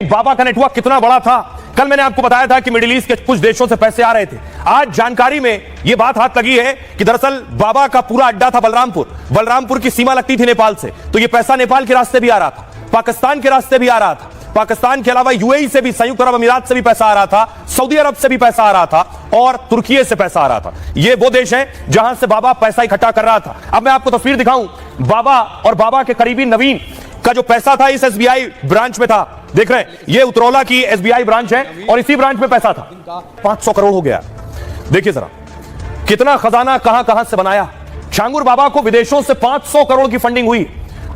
बाबा का नेटवर्क कितना बड़ा था। कल मैंने आपको बताया था कि मिडिल ईस्ट के कुछ देशों से पैसे आ रहे थे। आज जानकारी में यह बात हाथ लगी है कि दरअसल बाबा का पूरा अड्डा था बलरामपुर की सीमा लगती थी नेपाल से, तो यह पैसा नेपाल के रास्ते भी आ रहा था, पाकिस्तान के रास्ते भी आ रहा था, पाकिस्तान के अलावा यूएई से भी, संयुक्त अरब अमीरात से भी पैसा आ रहा था, सऊदी अरब से भी पैसा आ रहा था और तुर्की से पैसा आ रहा था। ये वो देश हैं जहां से बाबा पैसा इकट्ठा कर रहा था। अब मैं आपको तस्वीर दिखाऊं, बाबा और बाबा के करीबी नवीन का जो पैसा था इस एसबीआई ब्रांच में था। देख रहे हैं, ये उतरौला की एसबीआई ब्रांच है और इसी ब्रांच में पैसा था। 500 करोड़ हो गया। देखिए जरा कितना खजाना कहां कहां से बनाया। छांगुर बाबा को विदेशों से 500 करोड़ की फंडिंग हुई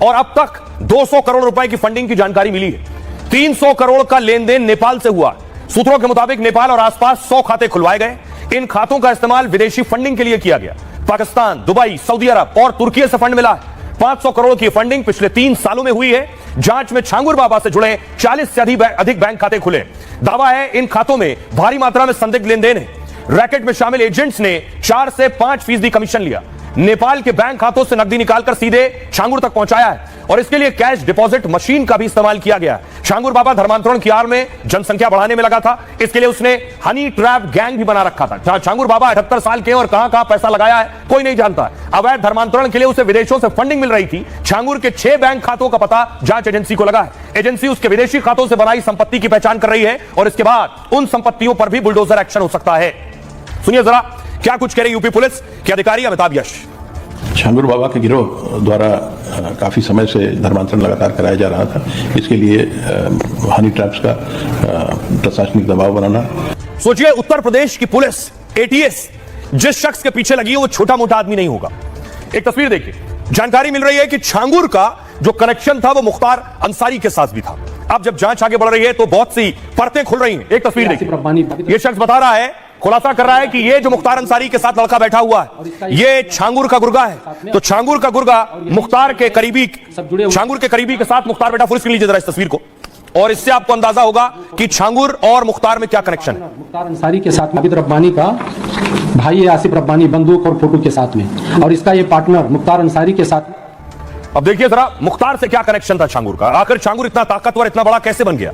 और अब तक 200 करोड़ रुपए की फंडिंग की जानकारी मिली है। 300 करोड़ का लेन देन नेपाल से हुआ। सूत्रों के मुताबिक नेपाल और आसपास 100 खाते खुलवाए गए। इन खातों का इस्तेमाल विदेशी फंडिंग के लिए किया गया। पाकिस्तान, दुबई, सऊदी अरब और तुर्की से फंड मिला है। 500 करोड़ की फंडिंग पिछले 3 सालों में हुई है। जांच में छांगुर बाबा से जुड़े 40 से अधिक बैंक खाते खुले। दावा है इन खातों में भारी मात्रा में संदिग्ध लेन देन है। रैकेट में शामिल एजेंट्स ने 4 से 5% कमीशन लिया। नेपाल के बैंक खातों से नकदी निकालकर सीधे छांगुर तक पहुंचाया है और इसके लिए कैश डिपॉजिट मशीन का भी इस्तेमाल किया गया। छांगुर बाबा धर्मांतरण की आड़ में जनसंख्या बढ़ाने में लगा था। इसके लिए उसने हनी ट्रैप गैंग भी बना रखा था। छांगुर बाबा 78 साल के और कहां कहां पैसा लगाया है कोई नहीं जानता। अवैध धर्मांतरण के लिए उसे विदेशों से फंडिंग मिल रही थी। छांगुर के 6 बैंक खातों का पता जांच एजेंसी को लगा है। एजेंसी उसके विदेशी खातों से बनाई संपत्ति की पहचान कर रही है और इसके बाद उन संपत्तियों पर भी बुलडोजर एक्शन हो सकता है। सुनिए जरा क्या कुछ कह रही यूपी पुलिस के अधिकारी अमिताभ यश। छांगुर बाबा के गिरोह द्वारा काफी समय से धर्मांतरण लगातार कराया जा रहा था। इसके लिए हनी ट्रैप्स का प्रशासनिक दबाव बनाना। सोचिए उत्तर प्रदेश की पुलिस एटीएस जिस शख्स के पीछे लगी है वो छोटा मोटा आदमी नहीं होगा। एक तस्वीर देखिए, जानकारी मिल रही है कि छांगुर का जो कनेक्शन था वो मुख्तार अंसारी के साथ भी था। अब जब जांच आगे बढ़ रही है तो बहुत सी परतें खुल रही हैं। एक तस्वीर देखिए, ये शख्स बता रहा है, खुलासा कर रहा है कि ये जो मुख्तार अंसारी के साथ लड़का बैठा हुआ है ये छांगुर का गुर्गा है। तो छांगुर का गुर्गा मुख्तार के करीबी, छांगुर के करीबी के साथ मुख्तार बैठा। फुल लीजिए जरा इस तस्वीर को और इससे आपको अंदाजा होगा कि छांगुर और मुख्तार में क्या कनेक्शन है। मुख्तार अंसारी के साथ आबिद रब्बानी का भाई है आसिफ रब्बानी, बंदूक और फोटो के साथ में, और इसका ये पार्टनर मुख्तार अंसारी के साथ। अब देखिए जरा मुख्तार से क्या कनेक्शन था छांगुर का। आखिर छांगुर इतना ताकतवर, इतना बड़ा कैसे बन गया।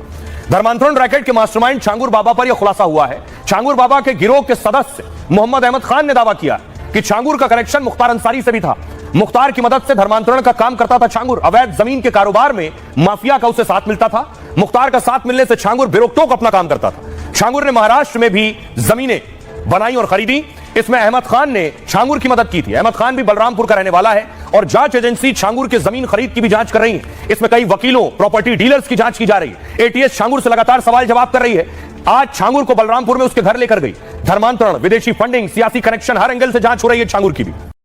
धर्मांतरण रैकेट के मास्टरमाइंड छांगुर बाबा पर यह खुलासा हुआ है। छांगुर बाबा के गिरोह के सदस्य मोहम्मद अहमद खान ने दावा किया कि छांगुर का कनेक्शन मुख्तार अंसारी से भी था। मुख्तार की मदद से धर्मांतरण का काम करता था छांगुर। अवैध जमीन के कारोबार में माफिया का उसे साथ मिलता था। मुख्तार का साथ मिलने से छांगुर बेरोकटोक अपना काम करता था। छांगुर ने महाराष्ट्र में भी जमीनें बनाई और खरीदी। इसमें अहमद खान ने छांगुर की मदद की थी। अहमद खान भी बलरामपुर का रहने वाला है और जांच एजेंसी छांगुर के जमीन खरीद की भी जांच कर रही है। इसमें कई वकीलों, प्रॉपर्टी डीलर्स की जांच की जा रही है। एटीएस छांगुर से लगातार सवाल जवाब कर रही है। आज छांगुर को बलरामपुर में उसके घर लेकर गई। धर्मांतरण, विदेशी फंडिंग, सियासी कनेक्शन, हर एंगल से जांच हो रही है छांगुर की भी।